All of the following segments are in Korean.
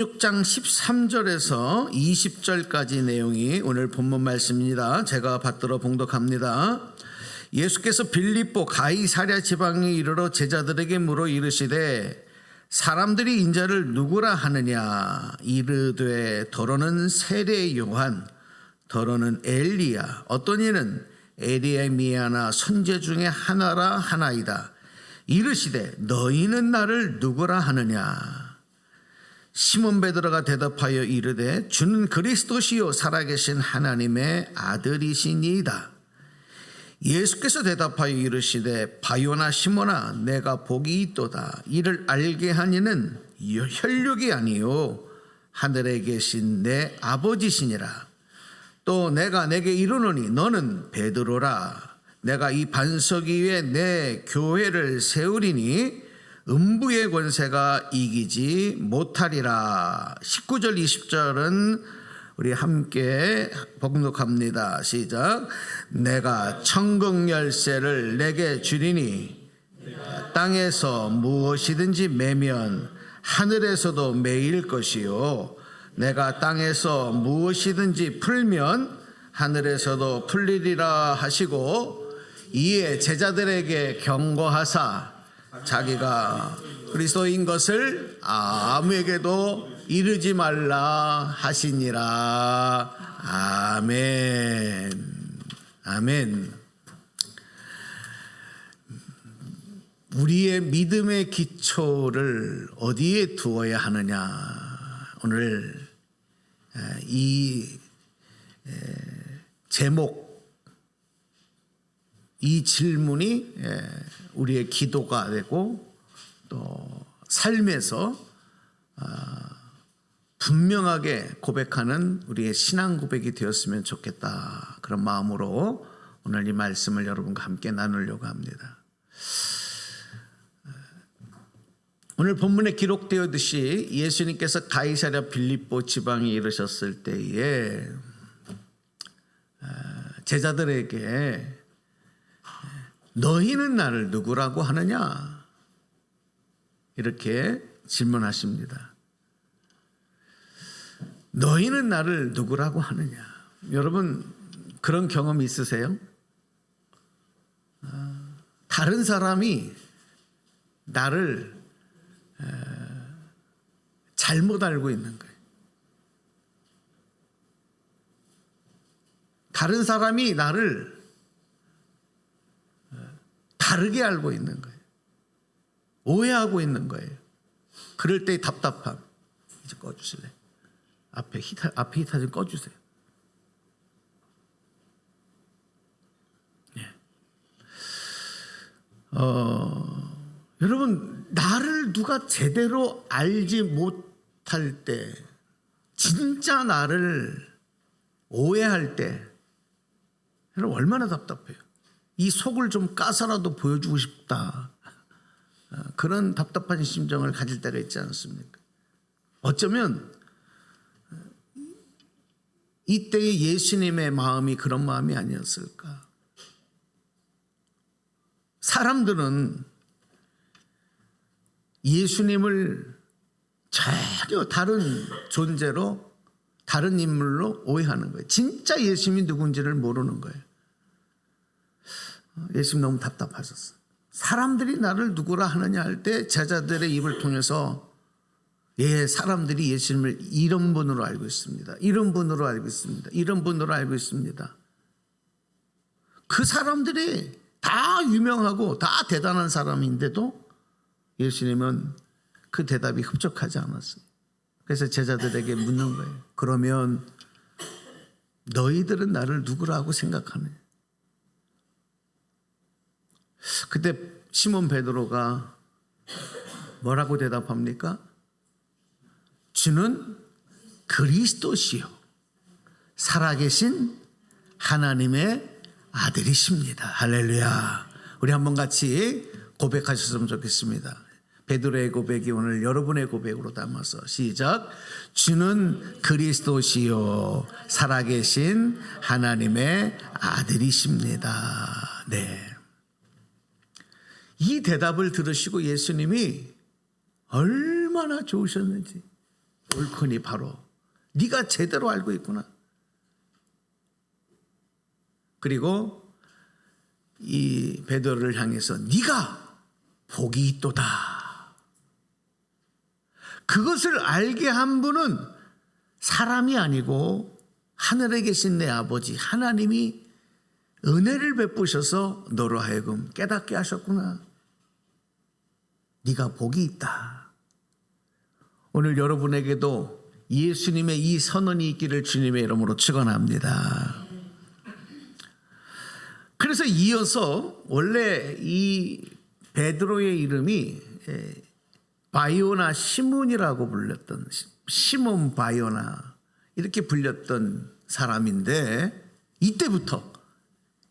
6장 13절에서 20절까지 내용이 오늘 본문 말씀입니다. 제가 받들어 봉독합니다. 예수께서 빌립보 가이사랴 지방에 이르러 제자들에게 물어 이르시되 사람들이 인자를 누구라 하느냐. 이르되 더러는 세례 요한, 더러는 엘리야, 어떤 이는 에리야미야나 선지 중에 하나라 하나이다. 이르시되 너희는 나를 누구라 하느냐. 시몬 베드로가 대답하여 이르되 주는 그리스도시요 살아계신 하나님의 아들이시니이다. 예수께서 대답하여 이르시되 바요나 시몬아, 내가 복이 있도다. 이를 알게 하니는 혈육이 아니요 하늘에 계신 내 아버지시니라. 또 내가 내게 이르노니 너는 베드로라. 내가 이 반석 위에 내 교회를 세우리니 음부의 권세가 이기지 못하리라. 19절 20절은 우리 함께 봉독합니다. 시작. 내가 천국 열쇠를 내게 주리니 땅에서 무엇이든지 매면 하늘에서도 매일 것이요 내가 땅에서 무엇이든지 풀면 하늘에서도 풀리리라 하시고, 이에 제자들에게 경고하사 자기가 그리스도인 것을 아무에게도 이르지 말라 하시니라. 아멘. 아멘. 우리의 믿음의 기초를 어디에 두어야 하느냐. 오늘 이 제목, 이 질문이 우리의 기도가 되고 또 삶에서 분명하게 고백하는 우리의 신앙 고백이 되었으면 좋겠다. 그런 마음으로 오늘 이 말씀을 여러분과 함께 나누려고 합니다. 오늘 본문에 기록되었듯이 예수님께서 가이사랴 빌립보 지방에 이르셨을 때에 제자들에게 너희는 나를 누구라고 하느냐? 이렇게 질문하십니다. 너희는 나를 누구라고 하느냐? 여러분 그런 경험 있으세요? 다른 사람이 나를 잘못 알고 있는 거예요. 다른 사람이 나를 다르게 알고 있는 거예요. 오해하고 있는 거예요. 그럴 때의 답답함. 이제 꺼주실래요? 앞에 히터 좀 꺼주세요. 예. 여러분, 나를 누가 제대로 알지 못할 때, 진짜 나를 오해할 때, 여러분 얼마나 답답해요. 이 속을 좀 까서라도 보여주고 싶다. 그런 답답한 심정을 가질 때가 있지 않습니까? 어쩌면 이때의 예수님의 마음이 그런 마음이 아니었을까. 사람들은 예수님을 전혀 다른 존재로, 다른 인물로 오해하는 거예요. 진짜 예수님이 누군지를 모르는 거예요. 예수님 너무 답답하셨어요. 사람들이 나를 누구라 하느냐 할 때 제자들의 입을 통해서 사람들이 예수님을 이런 분으로 알고 있습니다. 이런 분으로 알고 있습니다. 이런 분으로 알고 있습니다. 그 사람들이 다 유명하고 다 대단한 사람인데도 예수님은 그 대답이 흡족하지 않았어요. 그래서 제자들에게 묻는 거예요. 그러면 너희들은 나를 누구라고 생각하느냐? 그때 시몬 베드로가 뭐라고 대답합니까? 주는 그리스도시요 살아계신 하나님의 아들이십니다. 할렐루야. 우리 한번 같이 고백하셨으면 좋겠습니다. 베드로의 고백이 오늘 여러분의 고백으로 담아서 시작. 주는 그리스도시요 살아계신 하나님의 아들이십니다. 네. 이 대답을 들으시고 예수님이 얼마나 좋으셨는지 옳거니 바로 네가 제대로 알고 있구나. 그리고 이 베드로를 향해서 네가 복이 있도다. 그것을 알게 한 분은 사람이 아니고 하늘에 계신 내 아버지 하나님이 은혜를 베푸셔서 너로 하여금 깨닫게 하셨구나. 네가 복이 있다. 오늘 여러분에게도 예수님의 이 선언이 있기를 주님의 이름으로 축원합니다. 그래서 이어서 원래 이 베드로의 이름이 바요나 시몬이라고 불렸던 시몬 바요나 이렇게 불렸던 사람인데 이때부터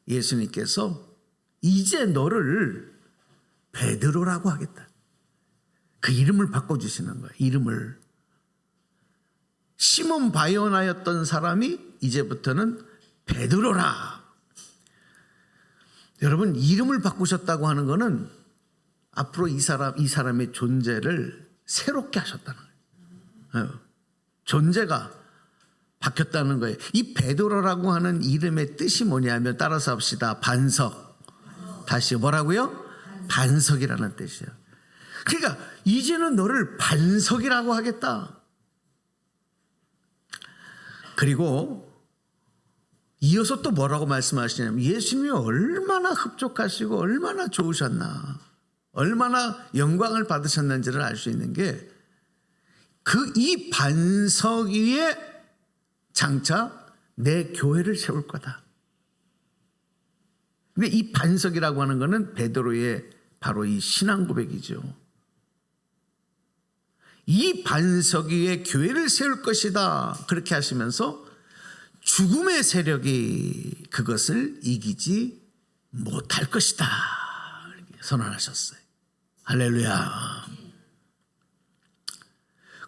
예수님께서 이제 너를 베드로라고 하겠다. 그 이름을 바꿔주시는 거예요. 이름을. 시몬 바요나였던 사람이 이제부터는 베드로라. 여러분 이름을 바꾸셨다고 하는 것은 앞으로 이 사람의 존재를 새롭게 하셨다는 거예요. 존재가 바뀌었다는 거예요. 이 베드로라고 하는 이름의 뜻이 뭐냐면 따라서 합시다. 반석. 다시 뭐라고요? 반석이라는 뜻이에요. 그러니까 이제는 너를 반석이라고 하겠다. 그리고 이어서 또 뭐라고 말씀하시냐면 예수님이 얼마나 흡족하시고 얼마나 좋으셨나, 얼마나 영광을 받으셨는지를 알 수 있는 게 이 반석 위에 장차 내 교회를 세울 거다. 근데 이 반석이라고 하는 것은 베드로의 바로 이 신앙 고백이죠. 이 반석 위에 교회를 세울 것이다. 그렇게 하시면서 죽음의 세력이 그것을 이기지 못할 것이다. 이렇게 선언하셨어요. 할렐루야.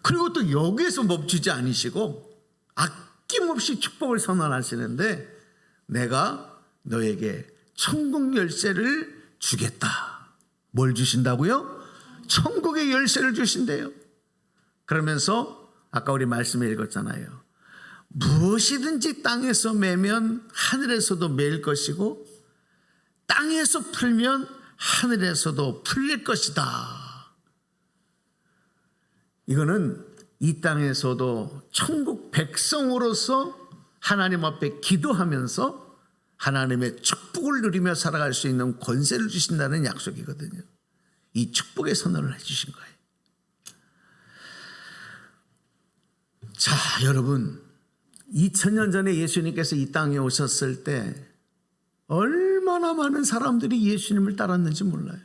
그리고 또 여기에서 멈추지 않으시고 아낌없이 축복을 선언하시는데 내가 너에게 천국 열쇠를 주겠다. 뭘 주신다고요? 천국의 열쇠를 주신대요. 그러면서 아까 우리 말씀에 읽었잖아요. 무엇이든지 땅에서 매면 하늘에서도 매일 것이고 땅에서 풀면 하늘에서도 풀릴 것이다. 이거는 이 땅에서도 천국 백성으로서 하나님 앞에 기도하면서 하나님의 축복을 누리며 살아갈 수 있는 권세를 주신다는 약속이거든요. 이 축복의 선언을 해주신 거예요. 자, 여러분 2000년 전에 예수님께서 이 땅에 오셨을 때 얼마나 많은 사람들이 예수님을 따랐는지 몰라요.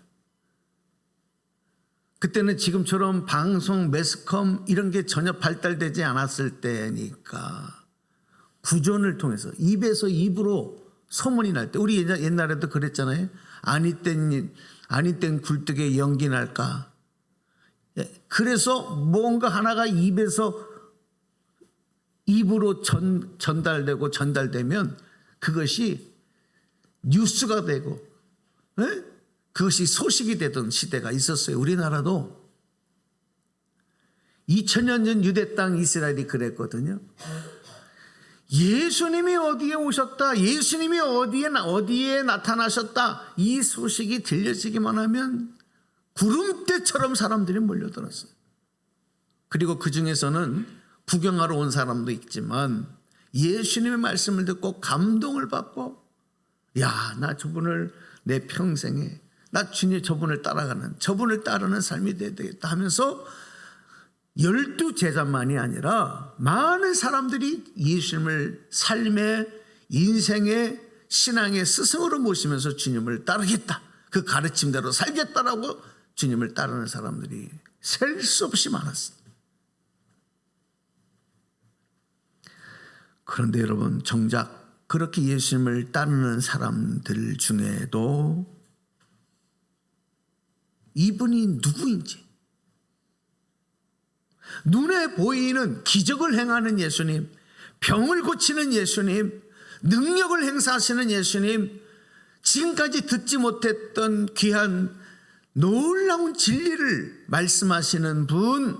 그때는 지금처럼 방송, 매스컴 이런 게 전혀 발달되지 않았을 때니까 구전을 통해서 입에서 입으로 소문이 날 때, 우리 옛날에도 그랬잖아요. 아니 땐 굴뚝에 연기 날까. 그래서 뭔가 하나가 입으로 전달되면 그것이 뉴스가 되고 그것이 소식이 되던 시대가 있었어요. 우리나라도 2000년 전 유대 땅 이스라엘이 그랬거든요. 예수님이 어디에 오셨다, 예수님이 어디에 나타나셨다, 이 소식이 들려지기만 하면 구름대처럼 사람들이 몰려들었어요. 그리고 그 중에서는 구경하러 온 사람도 있지만 예수님의 말씀을 듣고 감동을 받고 야, 나 저분을 내 평생에 나 주님 저분을 따르는 삶이 돼야 되겠다 하면서 12제자만이 아니라 많은 사람들이 예수님을 삶의 인생의 신앙의 스승으로 모시면서 주님을 따르겠다, 그 가르침대로 살겠다라고 주님을 따르는 사람들이 셀 수 없이 많았습니다. 그런데 여러분 정작 그렇게 예수님을 따르는 사람들 중에도 이분이 누구인지, 눈에 보이는 기적을 행하는 예수님, 병을 고치는 예수님, 능력을 행사하시는 예수님, 지금까지 듣지 못했던 귀한 놀라운 진리를 말씀하시는 분,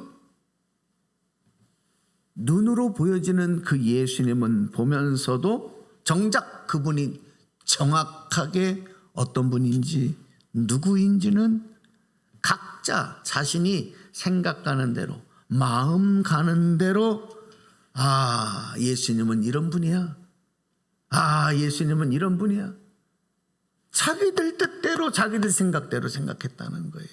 눈으로 보여지는 그 예수님은 보면서도 정작 그분이 정확하게 어떤 분인지 누구인지는 각자 자신이 생각가는 대로 마음 가는 대로 예수님은 이런 분이야. 예수님은 이런 분이야. 자기들 뜻대로 자기들 생각대로 생각했다는 거예요.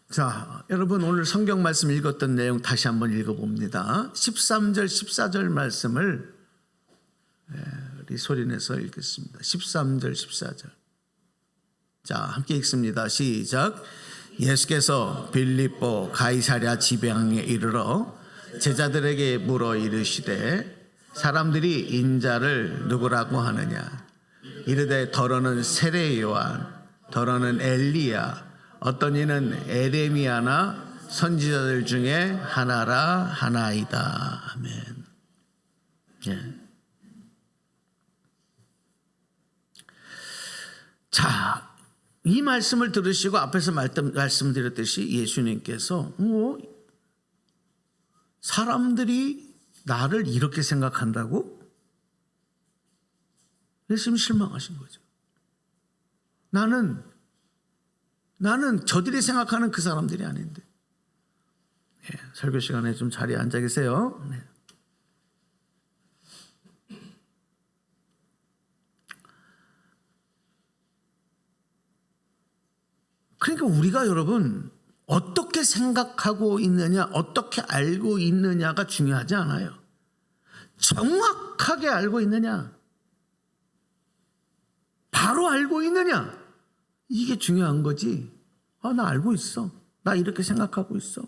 자, 여러분 오늘 성경 말씀 읽었던 내용 다시 한번 읽어봅니다. 13절 14절 말씀을 우리 소리내서 읽겠습니다. 13절 14절. 자, 함께 읽습니다. 시작. 예수께서 빌립보 가이사랴 지방에 이르러 제자들에게 물어 이르시되 사람들이 인자를 누구라고 하느냐. 이르되 더러는 세례 요한, 더러는 엘리야, 어떤 이는 에레미야나 선지자들 중에 하나라 하나이다. 아멘. 예. 자, 이 말씀을 들으시고 앞에서 말씀드렸듯이 예수님께서 사람들이 나를 이렇게 생각한다고? 예수님 실망하신 거죠. 나는 저들이 생각하는 그 사람들이 아닌데. 설교 시간에 좀 자리에 앉아 계세요. 네. 그러니까 우리가 여러분 어떻게 생각하고 있느냐, 어떻게 알고 있느냐가 중요하지 않아요. 정확하게 알고 있느냐, 바로 알고 있느냐, 이게 중요한 거지. 나 알고 있어. 나 이렇게 생각하고 있어.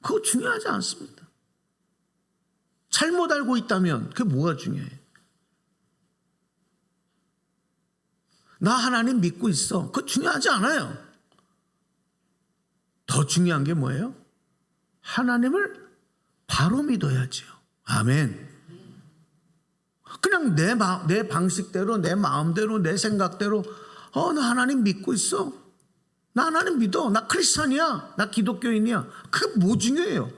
그거 중요하지 않습니다. 잘못 알고 있다면 그게 뭐가 중요해? 나 하나님 믿고 있어. 그거 중요하지 않아요. 더 중요한 게 뭐예요? 하나님을 바로 믿어야지요. 아멘. 그냥 내 방식대로, 내 마음대로, 내 생각대로 나 하나님 믿고 있어. 나 하나님 믿어. 나 크리스찬이야. 나 기독교인이야. 그게 뭐 중요해요?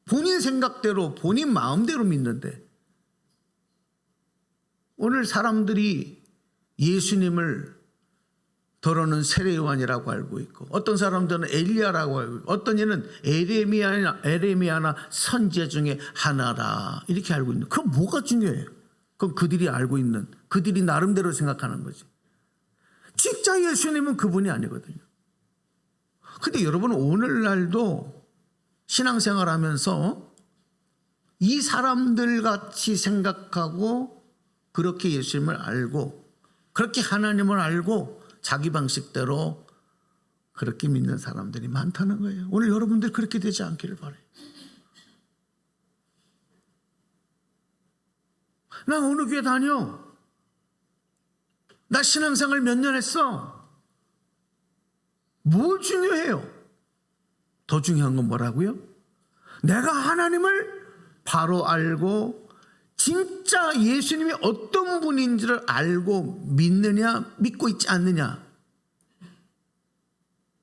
본인 생각대로, 본인 마음대로 믿는데. 오늘 사람들이 예수님을 더러는 세례 요한이라고 알고 있고, 어떤 사람들은 엘리야라고 알고 있고, 어떤 이는 에레미야나 선지자 중에 하나라 이렇게 알고 있는. 그럼 뭐가 중요해요? 그럼 그들이 알고 있는, 그들이 나름대로 생각하는 거지. 진짜 예수님은 그분이 아니거든요. 근데 여러분 오늘날도 신앙생활 하면서 이 사람들 같이 생각하고 그렇게 예수님을 알고 그렇게 하나님을 알고 자기 방식대로 그렇게 믿는 사람들이 많다는 거예요. 오늘 여러분들 그렇게 되지 않기를 바라요. 나 어느 교회 다녀? 나 신앙생활 몇 년 했어? 뭘 중요해요? 더 중요한 건 뭐라고요? 내가 하나님을 바로 알고 진짜 예수님이 어떤 분인지를 알고 믿느냐, 믿고 있지 않느냐.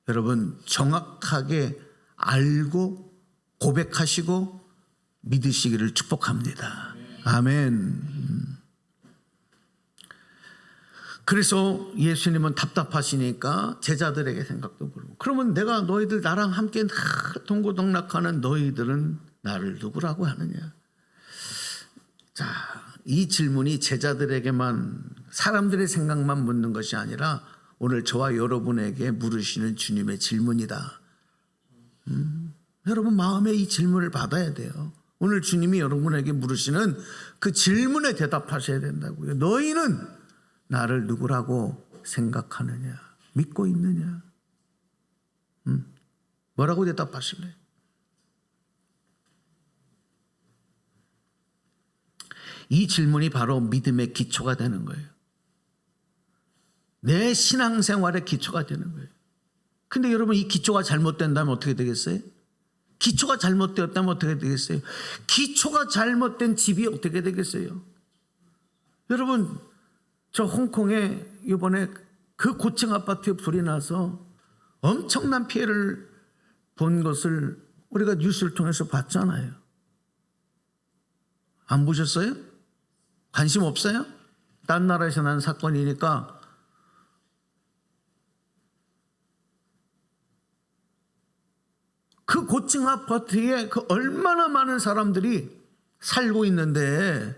여러분 정확하게 알고 고백하시고 믿으시기를 축복합니다. 아멘. 그래서 예수님은 답답하시니까 제자들에게 생각도 물고, 그러면 내가 너희들 나랑 함께 동고동락하는 너희들은 나를 누구라고 하느냐. 자, 이 질문이 제자들에게만, 사람들의 생각만 묻는 것이 아니라 오늘 저와 여러분에게 물으시는 주님의 질문이다. 여러분 마음에 이 질문을 받아야 돼요. 오늘 주님이 여러분에게 물으시는 그 질문에 대답하셔야 된다고요. 너희는 나를 누구라고 생각하느냐, 믿고 있느냐? 뭐라고 대답하실래요? 이 질문이 바로 믿음의 기초가 되는 거예요. 내 신앙생활의 기초가 되는 거예요. 근데 여러분 이 기초가 잘못된다면 어떻게 되겠어요? 기초가 잘못되었다면 어떻게 되겠어요? 기초가 잘못된 집이 어떻게 되겠어요? 여러분 저 홍콩에 이번에 그 고층 아파트에 불이 나서 엄청난 피해를 본 것을 우리가 뉴스를 통해서 봤잖아요. 안 보셨어요? 관심 없어요? 딴 나라에서 난 사건이니까 그 고층 아파트에 그 얼마나 많은 사람들이 살고 있는데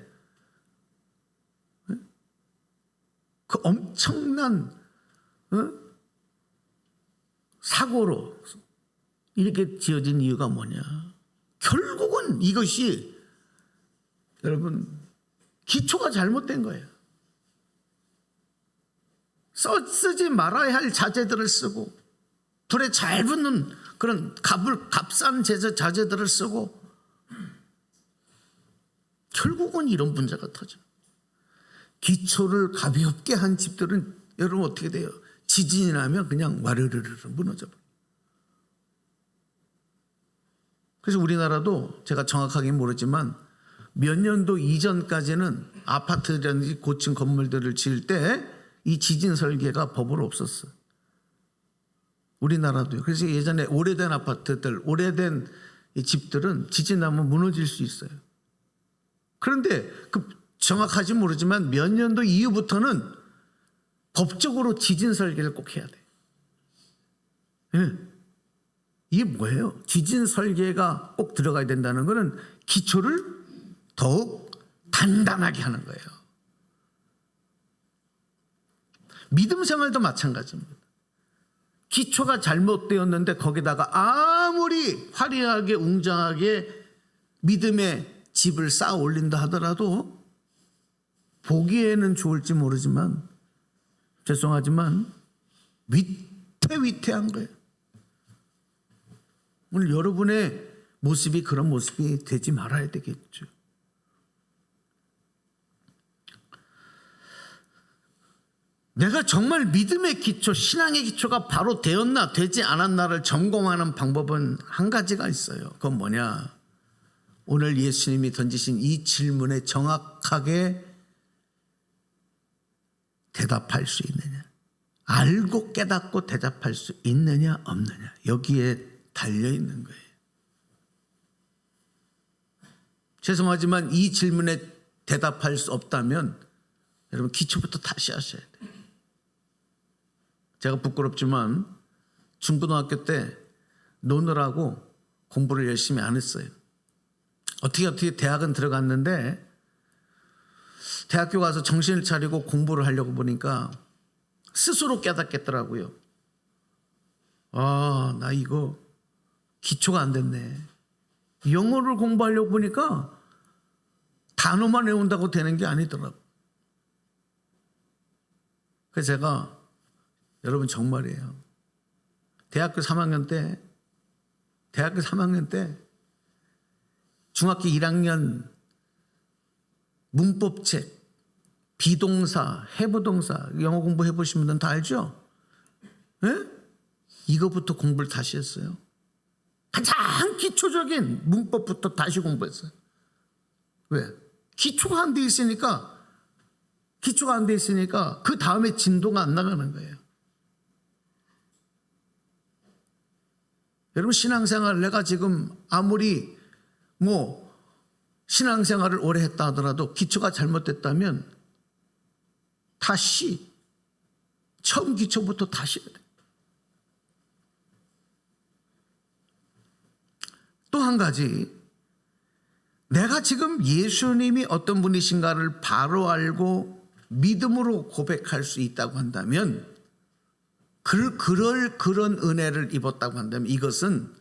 그 엄청난 사고로 이렇게 지어진 이유가 뭐냐? 결국은 이것이 여러분 기초가 잘못된 거예요. 쓰지 말아야 할 자재들을 쓰고 불에 잘 붙는 그런 값싼 자재들을 쓰고 결국은 이런 문제가 터져. 기초를 가볍게 한 집들은 여러분 어떻게 돼요? 지진이 나면 그냥 와르르르 무너져 버려요. 그래서 우리나라도 제가 정확하게 모르지만 몇 년도 이전까지는 아파트라든지 고층 건물들을 지을 때 이 지진 설계가 법으로 없었어요. 우리나라도요. 그래서 예전에 오래된 아파트들, 오래된 이 집들은 지진 나면 무너질 수 있어요. 그런데 그 정확하지 모르지만 몇 년도 이후부터는 법적으로 지진 설계를 꼭 해야 돼. 네. 이게 뭐예요? 지진 설계가 꼭 들어가야 된다는 것은 기초를 더욱 단단하게 하는 거예요. 믿음 생활도 마찬가지입니다. 기초가 잘못되었는데 거기다가 아무리 화려하게 웅장하게 믿음의 집을 쌓아 올린다 하더라도 보기에는 좋을지 모르지만 죄송하지만 위태위태한 거예요. 오늘 여러분의 모습이 그런 모습이 되지 말아야 되겠죠. 내가 정말 믿음의 기초, 신앙의 기초가 바로 되었나 되지 않았나를 점검하는 방법은 한 가지가 있어요. 그건 뭐냐? 오늘 예수님이 던지신 이 질문에 정확하게 대답할 수 있느냐, 알고 깨닫고 대답할 수 있느냐 없느냐, 여기에 달려있는 거예요. 죄송하지만 이 질문에 대답할 수 없다면 여러분 기초부터 다시 하셔야 돼요. 제가 부끄럽지만 중고등학교 때 노느라고 공부를 열심히 안 했어요. 어떻게 대학은 들어갔는데 대학교 가서 정신을 차리고 공부를 하려고 보니까 스스로 깨닫겠더라고요. 아, 나 이거 기초가 안 됐네. 영어를 공부하려고 보니까 단어만 외운다고 되는 게 아니더라고요. 그래서 제가 여러분 정말이에요. 대학교 3학년 때 중학교 1학년 문법책, 비동사, 해부동사 영어 공부해 보신 분들은 다 알죠? 네? 이거부터 공부를 다시 했어요. 가장 기초적인 문법부터 다시 공부했어요. 왜? 기초가 안 돼 있으니까 그 다음에 진도가 안 나가는 거예요. 여러분 신앙생활 내가 지금 아무리 신앙생활을 오래 했다 하더라도 기초가 잘못됐다면 다시 처음 기초부터 다시 해야 돼요. 또 한 가지, 내가 지금 예수님이 어떤 분이신가를 바로 알고 믿음으로 고백할 수 있다고 한다면 그런 은혜를 입었다고 한다면 이것은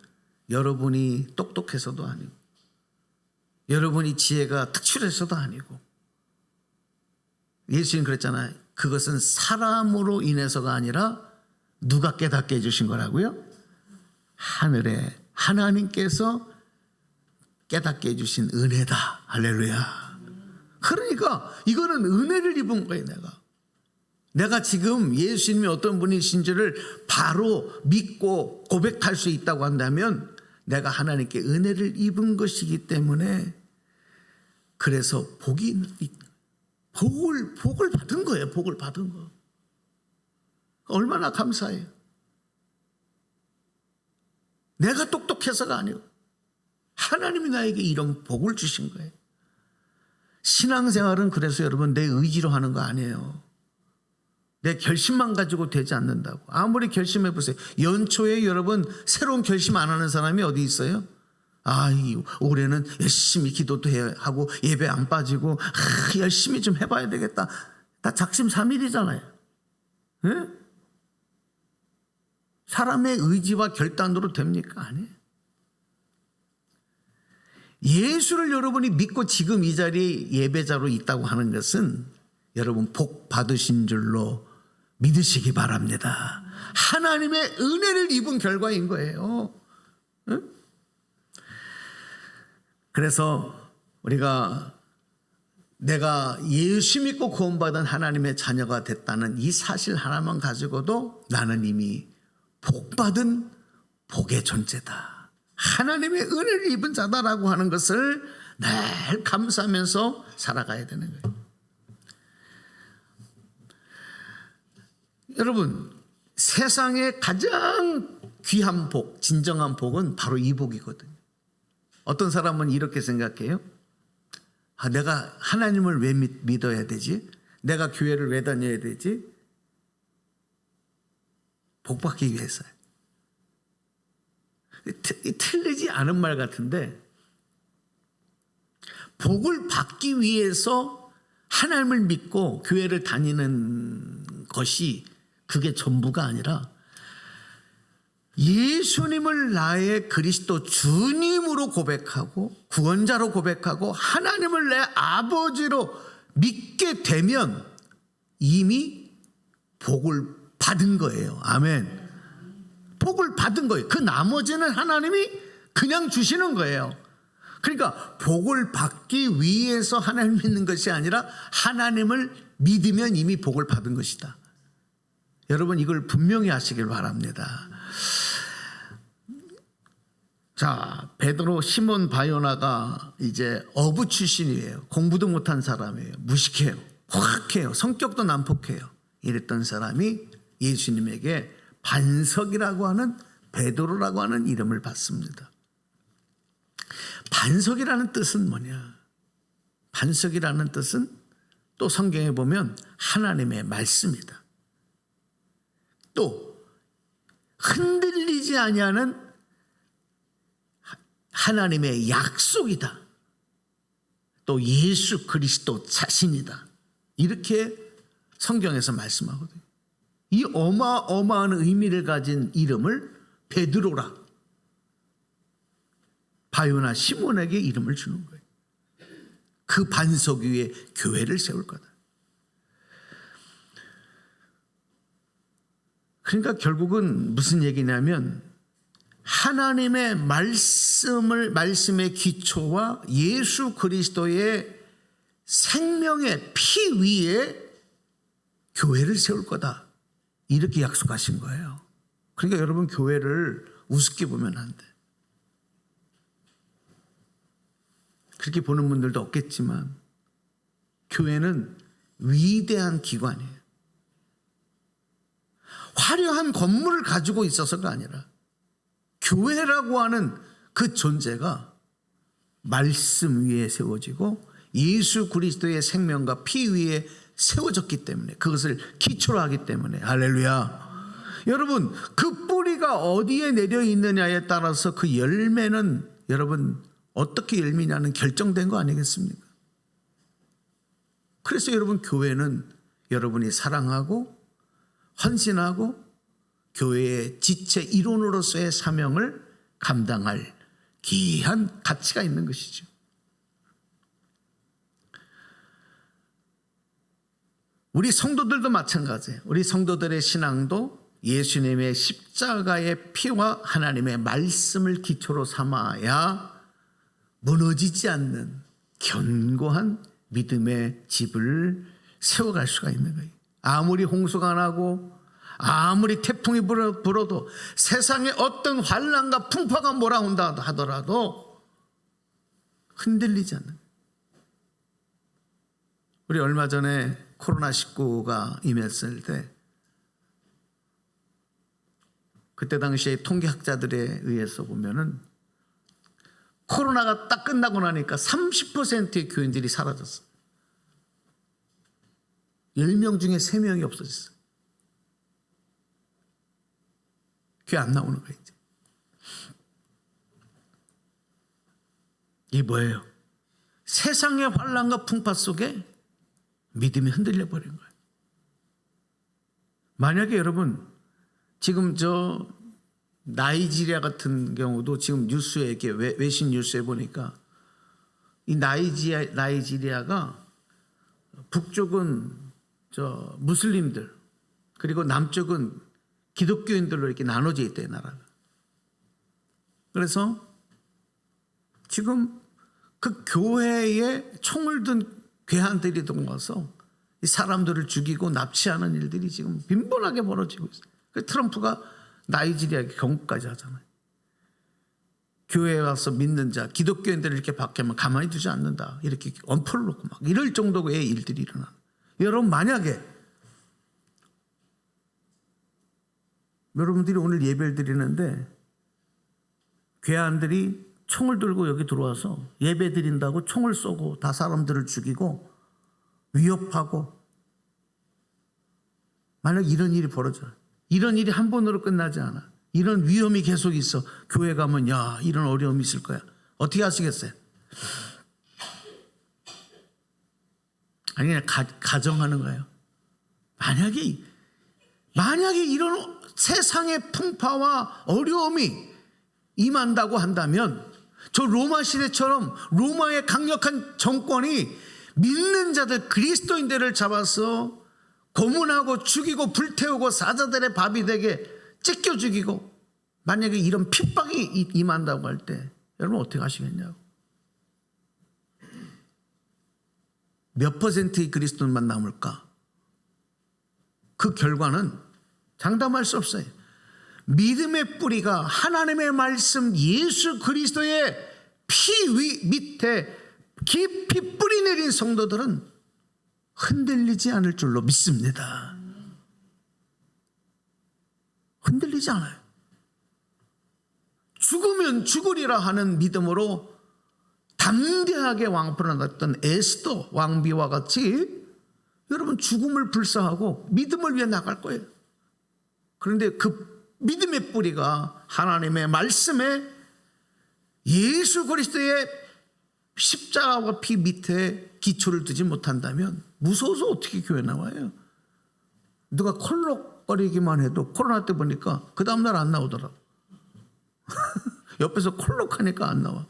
여러분이 똑똑해서도 아니고 여러분이 지혜가 특출해서도 아니고 예수님 그랬잖아요. 그것은 사람으로 인해서가 아니라 누가 깨닫게 해주신 거라고요? 하늘에 하나님께서 깨닫게 해주신 은혜다. 할렐루야. 그러니까 이거는 은혜를 입은 거예요. 내가 지금 예수님이 어떤 분이신지를 바로 믿고 고백할 수 있다고 한다면 내가 하나님께 은혜를 입은 것이기 때문에 그래서 복을 받은 거예요. 복을 받은 거. 얼마나 감사해요. 내가 똑똑해서가 아니고 하나님이 나에게 이런 복을 주신 거예요. 신앙생활은 그래서 여러분 내 의지로 하는 거 아니에요. 내 결심만 가지고 되지 않는다고. 아무리 결심해 보세요. 연초에 여러분 새로운 결심 안 하는 사람이 어디 있어요? 올해는 열심히 기도도 해야 하고 예배 안 빠지고 열심히 좀 해봐야 되겠다. 다 작심삼일이잖아요. 네? 사람의 의지와 결단으로 됩니까? 아니에요. 예수를 여러분이 믿고 지금 이 자리에 예배자로 있다고 하는 것은 여러분 복 받으신 줄로 믿으시기 바랍니다. 하나님의 은혜를 입은 결과인 거예요. 응? 그래서 내가 예수 믿고 구원받은 하나님의 자녀가 됐다는 이 사실 하나만 가지고도 나는 이미 복받은 복의 존재다. 하나님의 은혜를 입은 자다라고 하는 것을 늘 감사하면서 살아가야 되는 거예요. 여러분, 세상에 가장 귀한 복, 진정한 복은 바로 이 복이거든요. 어떤 사람은 이렇게 생각해요. 내가 하나님을 왜 믿어야 되지? 내가 교회를 왜 다녀야 되지? 복 받기 위해서요. 틀리지 않은 말 같은데, 복을 받기 위해서 하나님을 믿고 교회를 다니는 것이 그게 전부가 아니라 예수님을 나의 그리스도 주님으로 고백하고 구원자로 고백하고 하나님을 내 아버지로 믿게 되면 이미 복을 받은 거예요. 아멘. 복을 받은 거예요. 그 나머지는 하나님이 그냥 주시는 거예요. 그러니까 복을 받기 위해서 하나님 믿는 것이 아니라 하나님을 믿으면 이미 복을 받은 것이다. 여러분 이걸 분명히 하시길 바랍니다. 자, 베드로, 시몬 바요나가 이제 어부 출신이에요. 공부도 못한 사람이에요. 무식해요. 호학해요. 성격도 난폭해요. 이랬던 사람이 예수님에게 반석이라고 하는 베드로라고 하는 이름을 받습니다. 반석이라는 뜻은 뭐냐? 반석이라는 뜻은 또 성경에 보면 하나님의 말씀이다. 또 흔들리지 아니하는 하나님의 약속이다. 또 예수 그리스도 자신이다. 이렇게 성경에서 말씀하거든요. 이 어마어마한 의미를 가진 이름을 베드로라, 바요나 시몬에게 이름을 주는 거예요. 그 반석 위에 교회를 세울 거다. 그러니까 결국은 무슨 얘기냐면 하나님의 말씀의 기초와 예수 그리스도의 생명의 피 위에 교회를 세울 거다. 이렇게 약속하신 거예요. 그러니까 여러분 교회를 우습게 보면 안 돼. 그렇게 보는 분들도 없겠지만 교회는 위대한 기관이에요. 화려한 건물을 가지고 있어서가 아니라 교회라고 하는 그 존재가 말씀 위에 세워지고 예수 그리스도의 생명과 피 위에 세워졌기 때문에, 그것을 기초로 하기 때문에, 할렐루야. 여러분 그 뿌리가 어디에 내려 있느냐에 따라서 그 열매는 여러분 어떻게 열매냐는 결정된 거 아니겠습니까? 그래서 여러분 교회는 여러분이 사랑하고 헌신하고 교회의 지체 일원으로서의 사명을 감당할 귀한 가치가 있는 것이죠. 우리 성도들도 마찬가지예요. 우리 성도들의 신앙도 예수님의 십자가의 피와 하나님의 말씀을 기초로 삼아야 무너지지 않는 견고한 믿음의 집을 세워갈 수가 있는 거예요. 아무리 홍수가 나고 아무리 태풍이 불어도 세상에 어떤 환난과 풍파가 몰아온다 하더라도 흔들리지 않는. 우리 얼마 전에 코로나19가 임했을 때 그때 당시에 통계학자들에 의해서 보면은 코로나가 딱 끝나고 나니까 30%의 교인들이 사라졌어. 10명 중에 3명이 없어졌어. 교회 안 나오는 거예요, 이제. 이게 뭐예요? 세상의 환난과 풍파 속에 믿음이 흔들려 버린 거예요. 만약에 여러분 지금 저 나이지리아 같은 경우도 지금 뉴스에 이렇게 외신 뉴스에 보니까 이 나이지리아가 북쪽은 저 무슬림들 그리고 남쪽은 기독교인들로 이렇게 나눠져 있대요, 나라가. 그래서 지금 그 교회에 총을 든 괴한들이 들어와서 이 사람들을 죽이고 납치하는 일들이 지금 빈번하게 벌어지고 있어요. 그 트럼프가 나이지리아에 경고까지 하잖아요. 교회에 와서 믿는 자, 기독교인들을 이렇게 박해하면 가만히 두지 않는다. 이렇게 엄포를 놓고 막 이럴 정도의 일들이 일어나. 여러분 만약에 여러분들이 오늘 예배를 드리는데 괴한들이 총을 들고 여기 들어와서 예배 드린다고 총을 쏘고 다 사람들을 죽이고 위협하고 만약 이런 일이 벌어져요. 이런 일이 한 번으로 끝나지 않아. 이런 위험이 계속 있어. 교회 가면 야 이런 어려움이 있을 거야. 어떻게 하시겠어요? 아니 그냥 가정하는 거예요. 만약에 이런 세상의 풍파와 어려움이 임한다고 한다면 저 로마 시대처럼 로마의 강력한 정권이 믿는 자들 그리스도인들을 잡아서 고문하고 죽이고 불태우고 사자들의 밥이 되게 찢겨 죽이고 만약에 이런 핍박이 임한다고 할 때 여러분 어떻게 하시겠냐고. 몇 퍼센트의 그리스도인만 남을까? 그 결과는 장담할 수 없어요. 믿음의 뿌리가 하나님의 말씀 예수 그리스도의 피 밑에 깊이 뿌리 내린 성도들은 흔들리지 않을 줄로 믿습니다. 흔들리지 않아요. 죽으면 죽으리라 하는 믿음으로 담대하게 왕풀을 났던 에스더 왕비와 같이 여러분 죽음을 불사하고 믿음을 위해 나갈 거예요. 그런데 그 믿음의 뿌리가 하나님의 말씀에 예수 그리스도의 십자가와 피 밑에 기초를 두지 못한다면 무서워서 어떻게 교회 나와요? 누가 콜록거리기만 해도 코로나 때 보니까 그 다음날 안 나오더라고. 옆에서 콜록하니까 안 나와.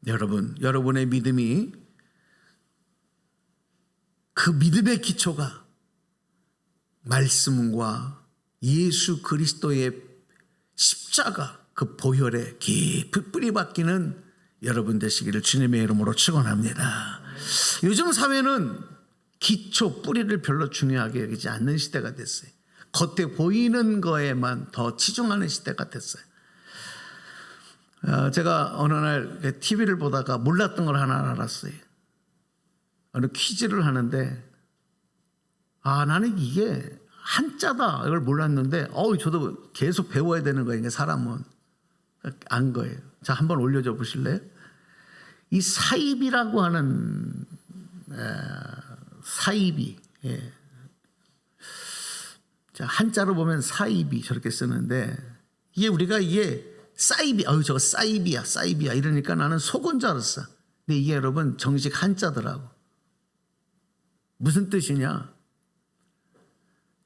여러분, 여러분의 믿음이 그 믿음의 기초가 말씀과 예수 그리스도의 십자가 그 보혈에 깊이 뿌리 박히는 여러분 되시기를 주님의 이름으로 축원합니다. 요즘 사회는 기초 뿌리를 별로 중요하게 여기지 않는 시대가 됐어요. 겉에 보이는 거에만 더 치중하는 시대가 됐어요. 제가 어느 날 TV를 보다가 몰랐던 걸 하나 알았어요. 어느 퀴즈를 하는데 나는 이게 한자다 이걸 몰랐는데 저도 계속 배워야 되는 거예요. 사람은 안 거예요. 자, 한번 올려줘 보실래요? 이 사입이라고 하는 사입이 자, 한자로 보면 사입이 저렇게 쓰는데 이게 사입이 저거 사입이야 이러니까 나는 속은 줄 알았어. 근데 이게 여러분 정식 한자더라고. 무슨 뜻이냐?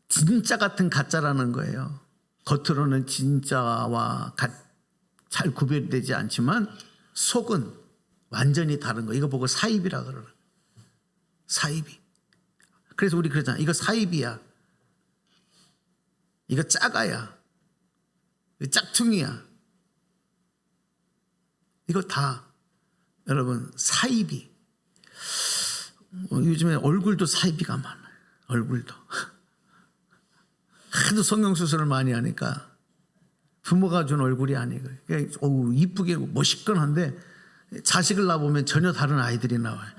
진짜 같은 가짜라는 거예요. 겉으로는 진짜와 잘 구별되지 않지만 속은 완전히 다른 거. 이거 보고 사입이라 그러나. 사입이. 그래서 우리 그러잖아. 이거 사입이야. 이거 짜가야. 이거 짝퉁이야. 이거 다 여러분 사입이. 요즘에 얼굴도 사입이가 많아요. 얼굴도. 하도 성형수술을 많이 하니까 부모가 준 얼굴이 아니고 이쁘게 멋있건한데 자식을 낳아보면 전혀 다른 아이들이 나와요.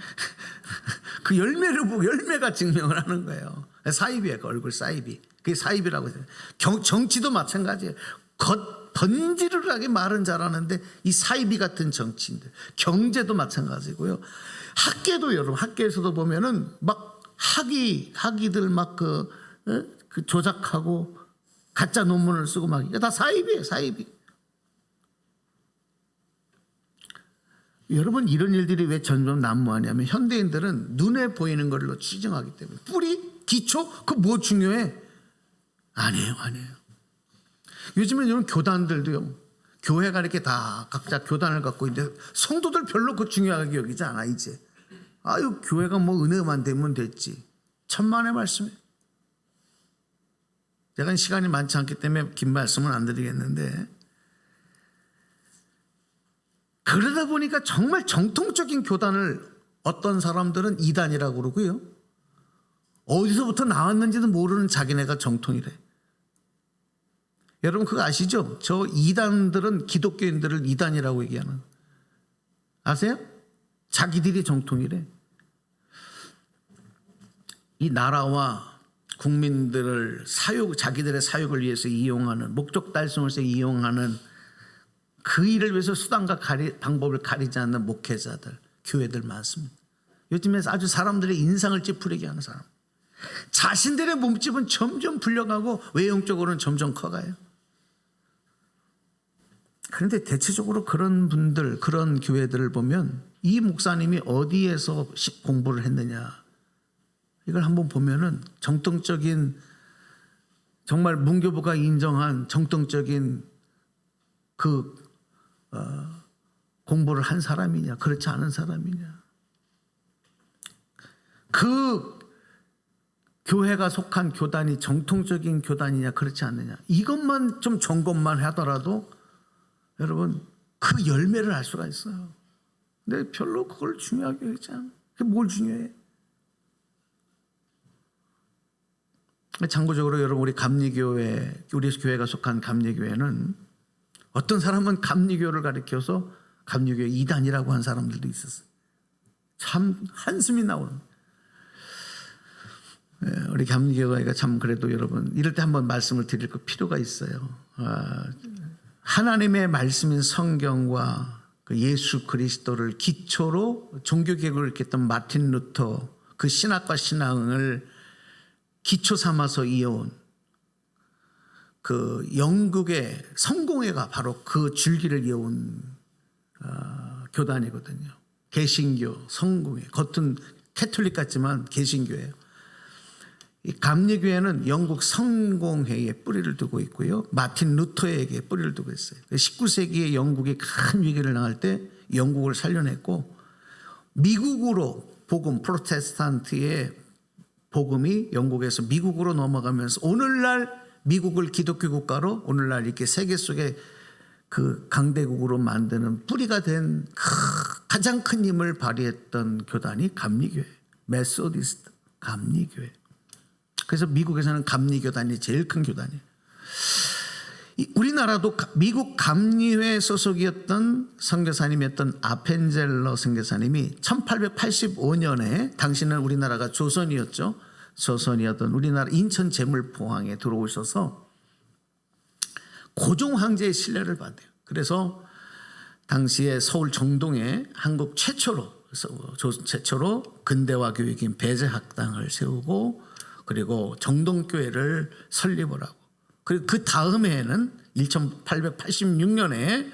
그 열매를 보고 열매가 증명을 하는 거예요. 사이비예요. 그 얼굴 사이비. 그게 사이비라고 해요. 정치도 마찬가지예요. 던지르르하게 말은 잘하는데 이 사이비 같은 정치인들. 경제도 마찬가지고요. 학계도 여러분 학계에서도 보면은 막 학위들 막 그 조작하고 가짜 논문을 쓰고 막 이게 다 사이비예요. 사이비. 여러분 이런 일들이 왜 점점 난무하냐면 현대인들은 눈에 보이는 걸로 추정하기 때문에 뿌리, 기초 그 뭐 중요해? 아니에요. 요즘은 이런 교단들도요. 교회가 이렇게 다 각자 교단을 갖고 있는데 성도들 별로 그 중요하게 여기지 않아 이제. 아유 교회가 뭐 은혜만 되면 됐지. 천만의 말씀이에요. 제가 시간이 많지 않기 때문에 긴 말씀은 안 드리겠는데 그러다 보니까 정말 정통적인 교단을 어떤 사람들은 이단이라고 그러고요. 어디서부터 나왔는지도 모르는 자기네가 정통이래. 여러분 그거 아시죠? 저 이단들은 기독교인들을 이단이라고 얘기하는. 아세요? 자기들이 정통이래. 이 나라와 국민들을 자기들의 사욕을 위해서 이용하는 목적 달성을 위해서 이용하는 그 일을 위해서 수단과 방법을 가리지 않는 목회자들, 교회들 많습니다. 요즘에 아주 사람들의 인상을 찌푸리게 하는 사람. 자신들의 몸집은 점점 불려가고 외형적으로는 점점 커가요. 그런데 대체적으로 그런 분들, 그런 교회들을 보면 이 목사님이 어디에서 공부를 했느냐 이걸 한번 보면은 정통적인 정말 문교부가 인정한 정통적인 그 공부를 한 사람이냐 그렇지 않은 사람이냐 그 교회가 속한 교단이 정통적인 교단이냐 그렇지 않느냐 이것만 좀 점검만 하더라도 여러분 그 열매를 알 수가 있어요. 근데 별로 그걸 중요하게 하지 않아요. 그게 뭘 중요해? 참고적으로 여러분 우리 감리교회 우리 교회가 속한 감리교회는 어떤 사람은 감리교를 가리켜서 감리교회 이단이라고 한 사람들도 있었어요. 참 한숨이 나오는. 우리 감리교회가 참 그래도 여러분 이럴 때 한번 말씀을 드릴 필요가 있어요. 하나님의 말씀인 성경과 그 예수 그리스도를 기초로 종교개혁을 일으켰던 마틴 루터 그 신학과 신앙을 기초 삼아서 이어온 그 영국의 성공회가 바로 그 줄기를 이어온 교단이거든요. 개신교, 성공회, 겉은 캐톨릭 같지만 개신교예요. 이 감리교회는 영국 성공회에 뿌리를 두고 있고요. 마틴 루터에게 뿌리를 두고 있어요. 19세기에 영국이 큰 위기를 당할 때 영국을 살려냈고 미국으로 복음, 프로테스탄트의 복음이 영국에서 미국으로 넘어가면서 오늘날 미국을 기독교 국가로 오늘날 이렇게 세계 속에 그 강대국으로 만드는 뿌리가 된 가장 큰 힘을 발휘했던 교단이 감리교회, 메소디스트 감리교회. 그래서 미국에서는 감리교단이 제일 큰 교단이에요. 우리나라도 미국 감리회 소속이었던 선교사님이었던 아펜젤러 선교사님이 1885년에 당시는 우리나라가 조선이었죠. 조선이었던 우리나라 인천 제물포항에 들어오셔서 고종 황제의 신뢰를 받아요. 그래서 당시에 서울 정동에 한국 최초로 근대화 교육인 배제학당을 세우고 그리고 정동교회를 설립을 하고 그리고 그 다음 해에는 1886년에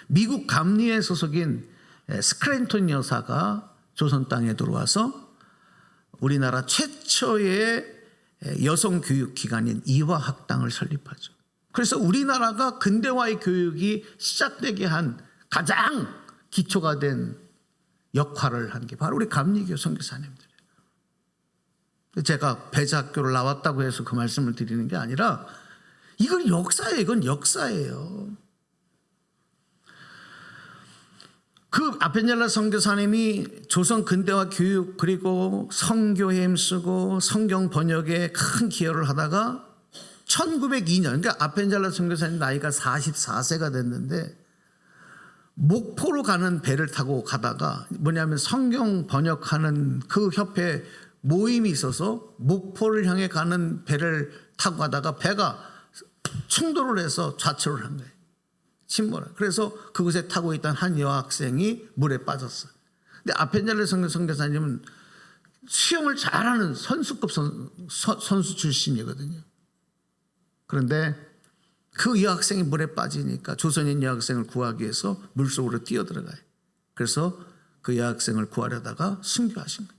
미국 감리회 소속인 스크랜턴 여사가 조선 땅에 들어와서 우리나라 최초의 여성 교육 기관인 이화학당을 설립하죠. 그래서 우리나라가 근대화의 교육이 시작되게 한 가장 기초가 된 역할을 한 게 바로 우리 감리교 선교사님들이에요. 제가 배제학교를 나왔다고 해서 그 말씀을 드리는 게 아니라 이건 역사예요. 이건 역사예요. 그 아펜젤러 선교사님이 조선 근대화 교육 그리고 성교에 힘쓰고 성경 번역에 큰 기여를 하다가 1902년 그러니까 아펜젤러 선교사님 나이가 44세가 됐는데 목포로 가는 배를 타고 가다가 뭐냐면 성경 번역하는 그 협회 모임이 있어서 목포를 향해 가는 배를 타고 가다가 배가 충돌을 해서 좌초를 한 거예요. 침몰을. 그래서 그곳에 타고 있던 한 여학생이 물에 빠졌어요. 근데 아펜젤레 선교사님은 수영을 잘하는 선수급 선수 출신이거든요. 그런데 그 여학생이 물에 빠지니까 조선인 여학생을 구하기 위해서 물속으로 뛰어들어가요. 그래서 그 여학생을 구하려다가 순교하신 거예요.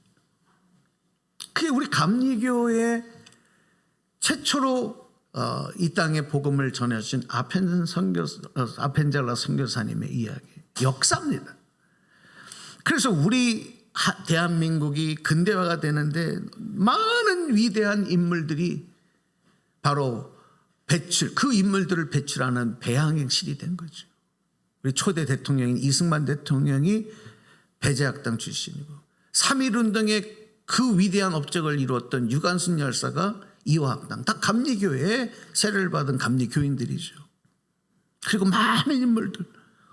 그게 우리 감리교의 최초로 이 땅에 복음을 전해주신 아펜젤라 선교사님의 이야기, 역사입니다. 그래서 우리 대한민국이 근대화가 되는데 많은 위대한 인물들이 바로 그 인물들을 배출하는 배양행실이 된 거죠. 우리 초대 대통령인 이승만 대통령이 배제학당 출신이고 3.1운동의 그 위대한 업적을 이루었던 유관순 열사가 이화학당, 다 감리교회에 세례를 받은 감리교인들이죠. 그리고 많은 인물들,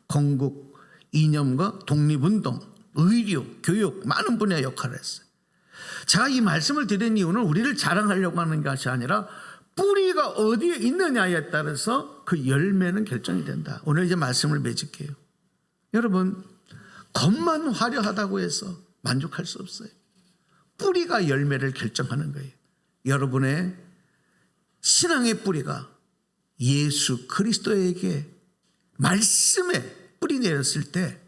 건국, 이념과 독립운동, 의료, 교육, 많은 분야 역할을 했어요. 제가 이 말씀을 드린 이유는 우리를 자랑하려고 하는 것이 아니라 뿌리가 어디에 있느냐에 따라서 그 열매는 결정이 된다. 오늘 이제 말씀을 맺을게요. 여러분, 겉만 화려하다고 해서 만족할 수 없어요. 뿌리가 열매를 결정하는 거예요. 여러분의 신앙의 뿌리가 예수 그리스도에게 말씀에 뿌리 내렸을 때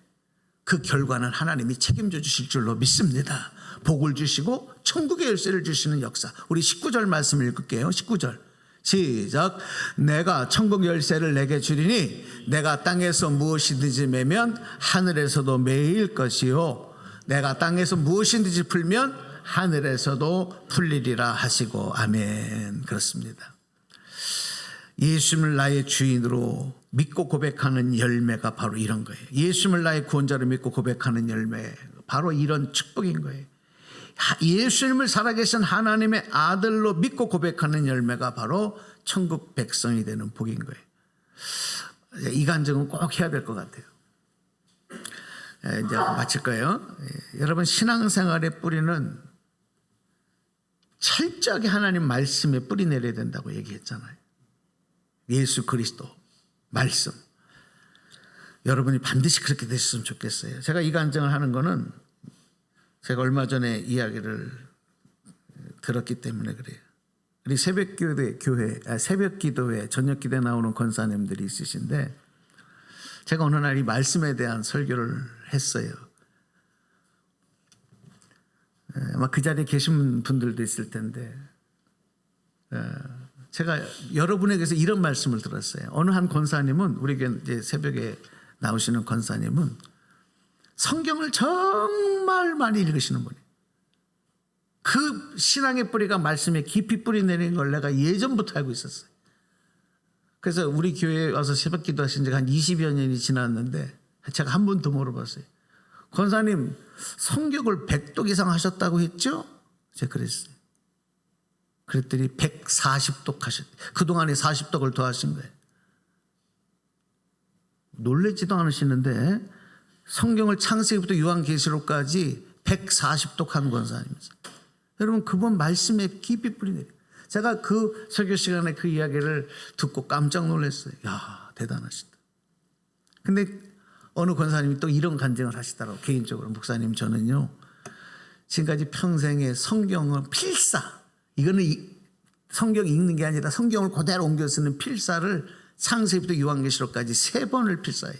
그 결과는 하나님이 책임져 주실 줄로 믿습니다. 복을 주시고 천국의 열쇠를 주시는 역사. 우리 19절 말씀을 읽을게요. 19절 시작. 내가 천국 열쇠를 내게 주리니 내가 땅에서 무엇이든지 매면 하늘에서도 매일 것이요 내가 땅에서 무엇이든지 풀면 하늘에서도 풀리리라 하시고 아멘. 그렇습니다. 예수님을 나의 주인으로 믿고 고백하는 열매가 바로 이런 거예요. 예수님을 나의 구원자로 믿고 고백하는 열매, 바로 이런 축복인 거예요. 예수님을 살아계신 하나님의 아들로 믿고 고백하는 열매가 바로 천국 백성이 되는 복인 거예요. 이 간증은 꼭 해야 될 것 같아요. 이제 마칠 거예요. 여러분, 신앙생활의 뿌리는 철저하게 하나님 말씀에 뿌리 내려야 된다고 얘기했잖아요. 예수 그리스도 말씀. 여러분이 반드시 그렇게 되셨으면 좋겠어요. 제가 이 간증을 하는 거는 제가 얼마 전에 이야기를 들었기 때문에 그래요. 우리 새벽 기도회, 저녁 기도에 나오는 권사님들이 있으신데 제가 어느 날 이 말씀에 대한 설교를 했어요. 아마 그 자리에 계신 분들도 있을 텐데 제가 여러분에게서 이런 말씀을 들었어요. 어느 한 권사님은, 우리 이제 새벽에 나오시는 권사님은 성경을 정말 많이 읽으시는 분이에요. 그 신앙의 뿌리가 말씀에 깊이 뿌리 내리는 걸 내가 예전부터 알고 있었어요. 그래서 우리 교회에 와서 새벽 기도하신 지가 한 20여 년이 지났는데 제가 한 번도 물어봤어요. 권사님, 성경을 100독 이상 하셨다고 했죠? 제가 그랬어요. 그랬더니 140독 하셨대요. 그동안에 40독을 더 하신 거예요. 놀라지도 않으시는데 성경을 창세기부터 요한계시록까지 140독 한 권사님이세요. 여러분, 그분 말씀에 깊이 뿌리 내려요. 제가 그 설교 시간에 그 이야기를 듣고 깜짝 놀랐어요. 야, 대단하시다. 근데 어느 권사님이 또 이런 간증을 하시더라고요. 개인적으로, 목사님, 저는요 지금까지 평생에 성경을 필사, 이거는 성경 읽는 게 아니라 성경을 그대로 옮겨 쓰는 필사를 창세기부터 요한계시록까지 3번을 필사해요.